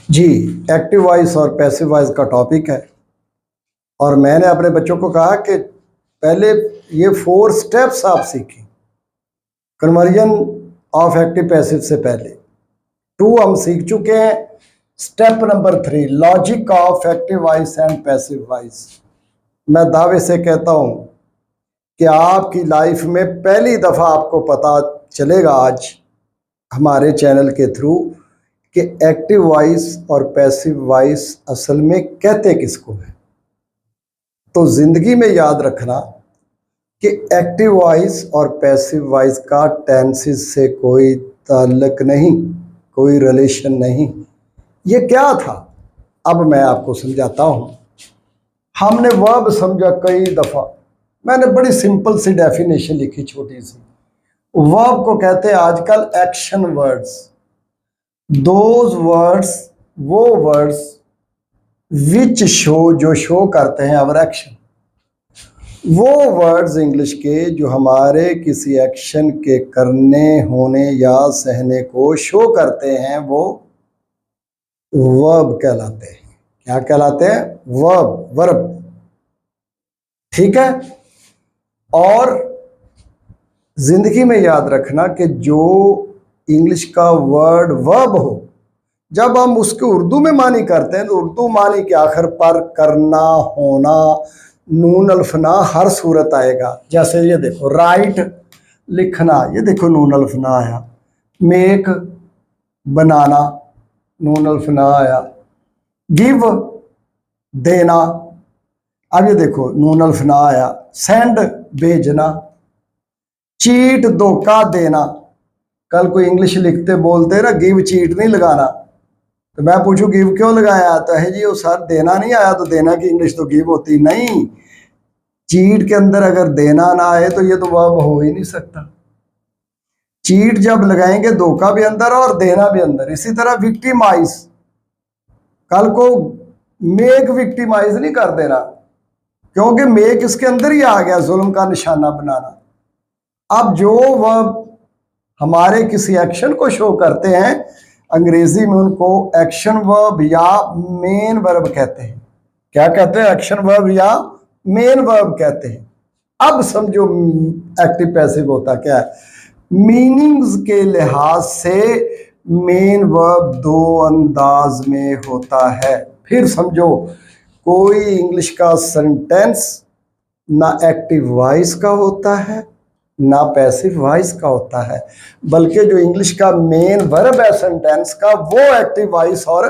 जी, active voice और passive voice का topic है। और मैंने अपने बच्चों को कहा कि पहले ये 4 स्टेप्स आप सीखें कन्वर्जन ऑफ एक्टिव पैसिव से पहले। 2 हम सीख चुके हैं। Step number 3 logic of active voice and passive voice. मैं दावे से कहता हूं कि आपकी लाइफ में पहली दफ़ा आपको पता चलेगा आज हमारे चैनल के थ्रू कि एक्टिव वॉइस और पैसिव वॉइस असल में कहते किसको है। तो ज़िंदगी में याद रखना कि एक्टिव वॉइस और पैसिव वॉइस का टेंसेस से कोई ताल्लुक नहीं, कोई रिलेशन नहीं। ये क्या था, अब मैं आपको समझाता हूँ। हमने वर्ब समझा कई दफ़ा। मैंने बड़ी सिंपल सी डेफिनेशन लिखी छोटी सी। वर्ब को कहते हैं आजकल एक्शन वर्ड्स। दोज वर्ड्स, वो वर्ड्स विच शो, जो शो करते हैं अवर एक्शन। वो वर्ड्स इंग्लिश के जो हमारे किसी एक्शन के करने, होने या सहने को शो करते हैं, वो वर्ब कहलाते हैं। क्या कहलाते हैं? Verb, verb. ठीक है। और जिंदगी में याद रखना कि जो इंग्लिश का वर्ड वर्ब हो, जब हम उसके उर्दू में मानी करते हैं तो उर्दू मानी के आखिर पर करना, होना, नून अल्फना हर सूरत आएगा। जैसे ये देखो, राइट लिखना, ये देखो नून अल्फना आया। मेक बनाना, नून अल्फना आया। गिव देना, अब ये देखो नून अल्फना आया। सेंड भेजना। चीट धोखा देना। कल कोई इंग्लिश लिखते बोलते ना गिव चीट नहीं लगाना, तो मैं पूछूं गिव क्यों लगाया? तो है जी वो सर देना नहीं आया, तो देना की इंग्लिश तो गिव होती नहीं। चीट के अंदर अगर देना ना आए तो ये तो वर्ब हो ही नहीं सकता। चीट जब लगाएंगे धोखा भी अंदर और देना भी अंदर। इसी तरह विक्टिमाइज, कल को मेक विक्टिमाइज नहीं कर देना, क्योंकि मेक इसके अंदर ही आ गया, जुल्म का निशाना बनाना। अब जो वर्ब हमारे किसी एक्शन को शो करते हैं, अंग्रेजी में उनको एक्शन वर्ब या मेन वर्ब कहते हैं। क्या कहते हैं? एक्शन वर्ब या मेन वर्ब कहते हैं। अब समझो एक्टिव पैसिव होता क्या है। मीनिंग्स के लिहाज से मेन वर्ब 2 अंदाज में होता है। फिर समझो, कोई इंग्लिश का सेंटेंस ना एक्टिव वॉइस का होता है ना पैसिव वॉइस का होता है, बल्कि जो इंग्लिश का मेन वर्ब है सेंटेंस का, वो एक्टिव वॉइस और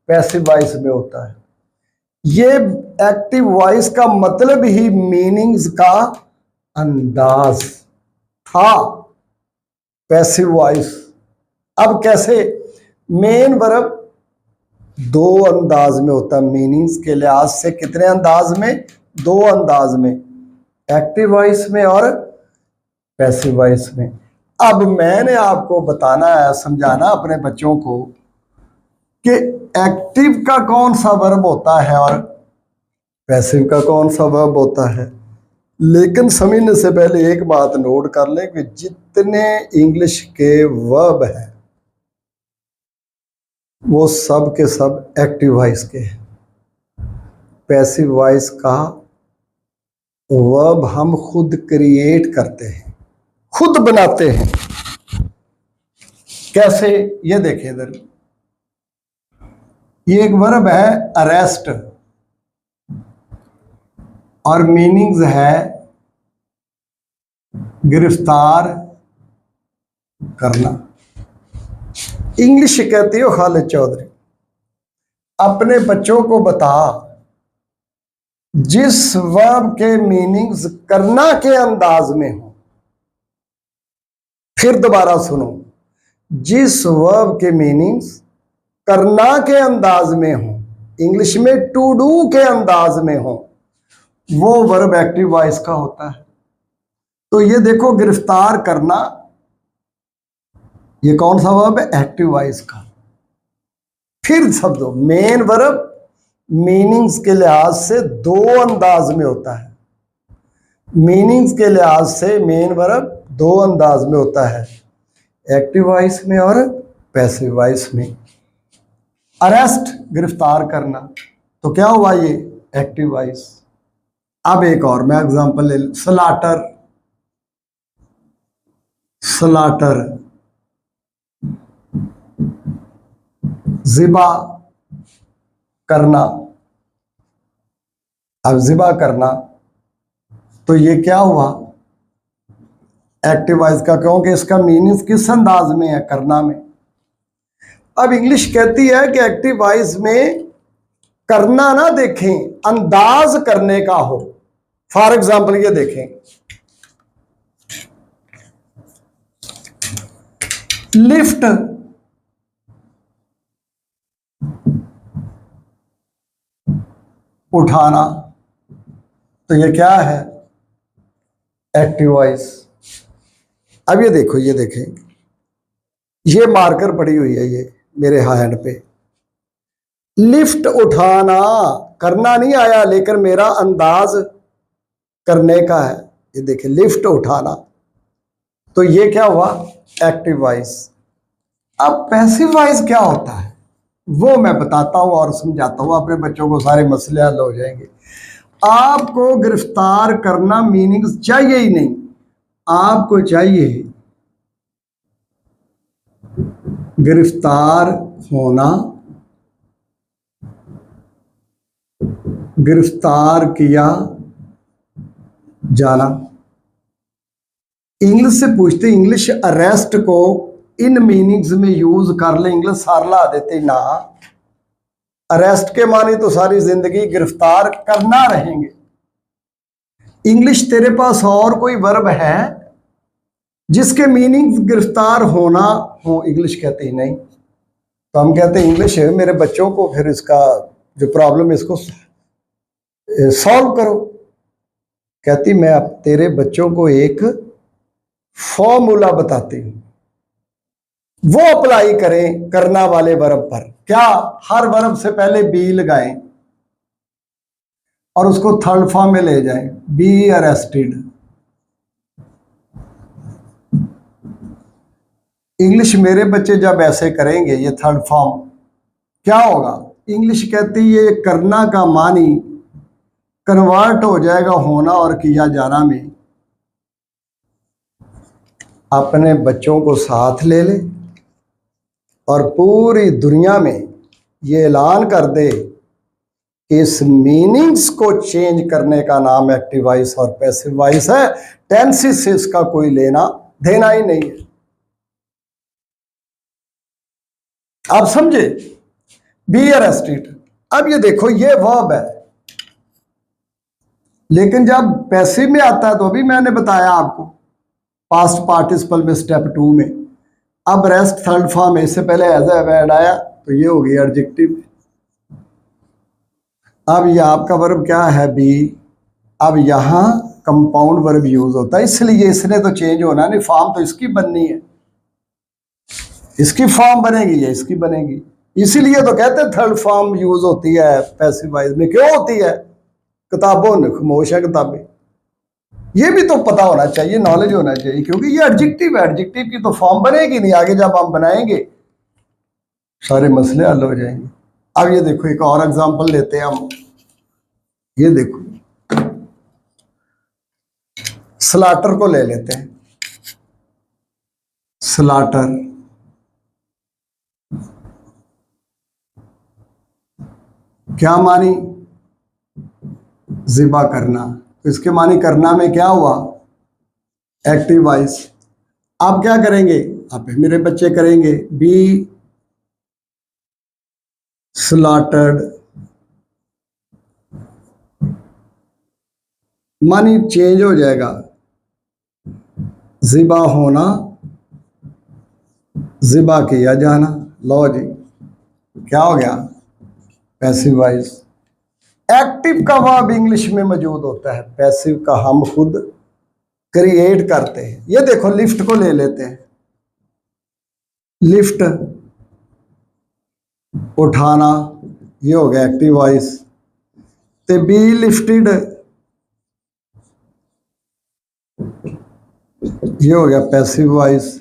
पैसिव वॉइस में होता है। ये एक्टिव वॉइस का मतलब ही मीनिंग्स का अंदाज था। पैसिव वॉइस अब कैसे? मेन वर्ब 2 अंदाज में होता है। मीनिंग्स के लिहाज से कितने अंदाज में? 2 अंदाज में, एक्टिव वॉइस में और पैसिव वॉइस में। अब मैंने आपको बताना है, समझाना अपने बच्चों को कि एक्टिव का कौन सा वर्ब होता है और पैसिव का कौन सा वर्ब होता है। लेकिन समझने से पहले एक बात नोट कर लें कि जितने इंग्लिश के वर्ब हैं वो सब के सब एक्टिव वॉइस के हैं। पैसिव वॉइस का वर्ब हम खुद क्रिएट करते हैं, खुद बनाते हैं। कैसे? ये देखिए इधर, ये एक वर्ब है अरेस्ट और मीनिंग्स है गिरफ्तार करना। इंग्लिश कहती हो खालिद चौधरी, अपने बच्चों को बता जिस वर्ब के मीनिंग्स करना के अंदाज में हो। फिर दोबारा सुनो, जिस वर्ब के मीनिंग्स करना के अंदाज में हो, इंग्लिश में टू डू के अंदाज में हो, वो वर्ब एक्टिव वॉइस का होता है। तो ये देखो, गिरफ्तार करना, ये कौन सा वर्ब है? एक्टिव वॉइस का। फिर समझो, मेन वर्ब मीनिंग्स के लिहाज से 2 अंदाज में होता है। मीनिंग्स के लिहाज से मेन वर्ब 2 अंदाज में होता है, एक्टिव वॉइस में और पैसिव वॉइस में। अरेस्ट गिरफ्तार करना, तो क्या हुआ ये एक्टिव वॉइस। अब एक और मैं एग्जांपल ले, स्लाटर, स्लाटर ज़िबा करना। अब ज़िबा करना तो ये क्या हुआ एक्टिव वॉइस का, क्योंकि इसका मीनिंग किस अंदाज में है, करना में। अब इंग्लिश कहती है कि एक्टिव वॉइस में करना ना देखें, अंदाज करने का हो। फॉर एग्जाम्पल ये देखें, लिफ्ट, उठाना, तो ये क्या है एक्टिव वॉइस। अब ये देखो, ये देखें, ये मार्कर पड़ी हुई है ये मेरे हैंड पे, लिफ्ट उठाना करना नहीं आया, लेकिन मेरा अंदाज करने का है। ये देखिए लिफ्ट उठाना, तो ये क्या हुआ एक्टिव वॉइस। अब पैसिव वॉइस क्या होता है वो मैं बताता हूं और समझाता हूं, अपने बच्चों को सारे मसले हल हो जाएंगे। आपको गिरफ्तार करना मीनिंग चाहिए ही नहीं, आपको चाहिए गिरफ्तार होना, गिरफ्तार किया जाना। इंग्लिश से पूछते, इंग्लिश अरेस्ट को इन मीनिंग्स में यूज कर ले, इंग्लिश सारला देते ना, अरेस्ट के माने तो सारी जिंदगी गिरफ्तार करना रहेंगे। इंग्लिश तेरे पास और कोई वर्ब है जिसके मीनिंग गिरफ्तार होना हो, इंग्लिश कहते ही नहीं। तो हम कहते हैं इंग्लिश है, मेरे बच्चों को फिर इसका जो प्रॉब्लम है इसको सॉल्व करो। कहती मैं अब तेरे बच्चों को एक फॉर्मूला बताती हूं, वो अप्लाई करें करना वाले वर्ब पर। क्या, हर वर्ब से पहले बी लगाएं और उसको थर्ड फॉर्म में ले जाएं, बी अरेस्टेड। इंग्लिश मेरे बच्चे जब ऐसे करेंगे ये थर्ड फॉर्म, क्या होगा, इंग्लिश कहती है ये करना का मानी कन्वर्ट हो जाएगा होना और किया जाना में। अपने बच्चों को साथ ले ले और पूरी दुनिया में ये ऐलान कर दे कि इस मीनिंग्स को चेंज करने का नाम एक्टिव वॉइस और पैसिव वॉइस है। टेंसेस से इसका कोई लेना देना ही नहीं है। आप समझे, बी अरेस्टेड। अब ये देखो ये वर्ब है, लेकिन जब पैसिव में आता है तो अभी मैंने बताया आपको पास्ट पार्टिसिपल में स्टेप 2 में। अब रेस्ट थर्ड फॉर्म है, इससे पहले एज ए वर्ड आया तो ये हो गई एडजेक्टिव। अब ये आपका वर्ब क्या है बी। अब यहां कंपाउंड वर्ब यूज होता है, इसलिए इसने तो चेंज होना नहीं, फॉर्म तो इसकी बननी है, इसकी फॉर्म बनेगी या इसकी बनेगी। इसीलिए तो कहते हैं थर्ड फॉर्म यूज होती है पैसिव वॉइस में। क्यों होती है, किताबों ने खामोश है किताबें, ये भी तो पता होना चाहिए, नॉलेज होना चाहिए, क्योंकि ये एडजेक्टिव है, एडजेक्टिव की तो फॉर्म बनेगी नहीं, आगे जब हम बनाएंगे सारे मसले हल हो जाएंगे। अब ये देखो एक और एग्जांपल लेते हैं हम, ये देखो स्लाटर को ले लेते हैं। स्लाटर, क्या मानी, ज़िबा करना, तो इसके मानी करना में क्या हुआ एक्टिव वॉइस। आप क्या करेंगे, आप मेरे बच्चे करेंगे बी स्लॉटर्ड, मानी चेंज हो जाएगा, ज़िबा होना, ज़िबा किया जाना। लो जी क्या हो गया पैसिव वॉइस। एक्टिव का वर्ब इंग्लिश में मौजूद होता है, पैसिव का हम खुद क्रिएट करते हैं। ये देखो लिफ्ट को ले लेते हैं, लिफ्ट उठाना, ये हो गया एक्टिव वॉइस। ते बी लिफ्टेड, ये हो गया पैसिव वॉइस,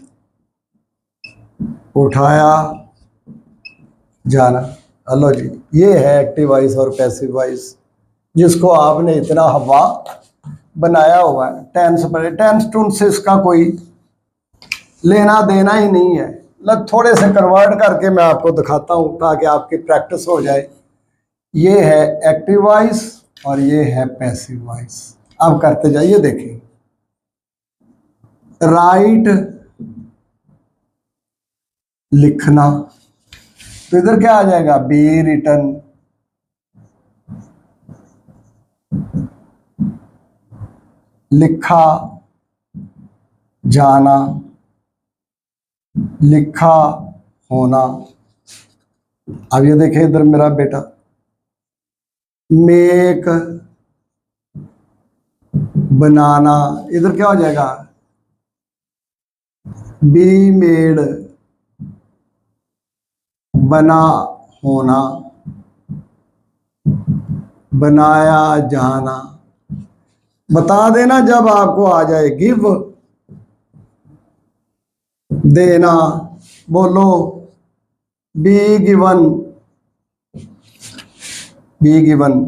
उठाया जाना। हेलो जी, ये है एक्टिव वॉइस और पैसिव वॉइस, जिसको आपने इतना हवा बनाया हुआ है। टेंस पर टेंस टूंस से इसका कोई लेना देना ही नहीं है। मतलब थोड़े से कन्वर्ट करके मैं आपको दिखाता हूं ताकि आपकी प्रैक्टिस हो जाए। ये है एक्टिव वॉइस और ये है पैसिव वॉइस। अब करते जाइए, देखिए। राइट, लिखना, तो इधर क्या आ जाएगा, बी रिटन। लिखा, जाना, लिखा, होना। अब ये देखिए इधर मेरा बेटा, मेक, बनाना, इधर क्या हो जाएगा, बी मेड, बना, होना, बनाया, जाना। बता देना जब आपको आ जाए। गिव, देना, बोलो, बी गिवन, बी गिवन,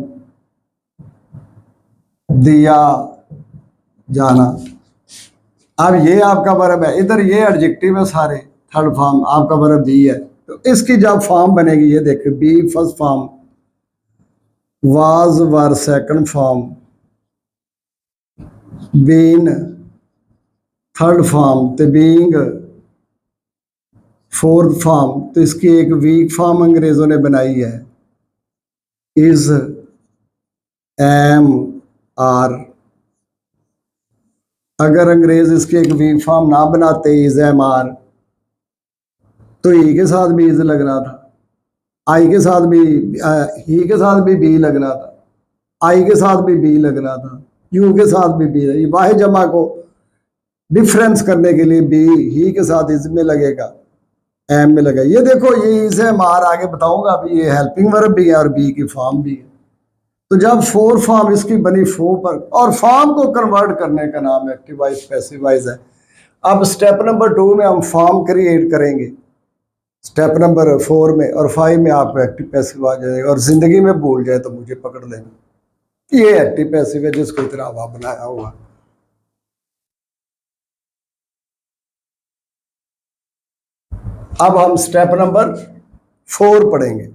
दिया, जाना। अब ये आपका वर्ब है, इधर ये एडजेक्टिव है सारे, थर्ड फॉर्म आपका वर्ब बी है। तो इसकी जब फॉर्म बनेगी, ये देखिए, be first form, was were second form, been third form, तो बीइंग फोर्थ फॉर्म। तो इसकी एक वीक फॉर्म अंग्रेजों ने बनाई है, इज, एम, आर। अगर अंग्रेज इसकी एक वीक फॉर्म ना बनाते, इज, एम, आर, तो ई के साथ भी इज लगना था, आई के साथ भी, ही के साथ भी बी लगना था, आई के साथ भी बी लगना था, यू के साथ भी बी। वाहे जमा को डिफरेंस करने के लिए बी ही के साथ इज में लगेगा, एम में लगेगा। ये देखो, ये इज, एम, आर आगे बताऊंगा। अभी ये हेल्पिंग वर्ब भी है और बी की फॉर्म भी है। तो जब फोर फॉर्म इसकी बनी, फोर पर, और फॉर्म को कन्वर्ट करने का नाम एक्टिव वॉइस पैसिव वॉइस है। अब स्टेप नंबर 2 में हम फॉर्म क्रिएट करेंगे, स्टेप नंबर 4 में, और 5 में आप एक्टिव पैसिव आ जाएगा। और जिंदगी में भूल जाए तो मुझे पकड़ लेना। ये एक्टिव पैसिव है जिसको इतना हवा बनाया हुआ। अब हम स्टेप नंबर 4 पढ़ेंगे।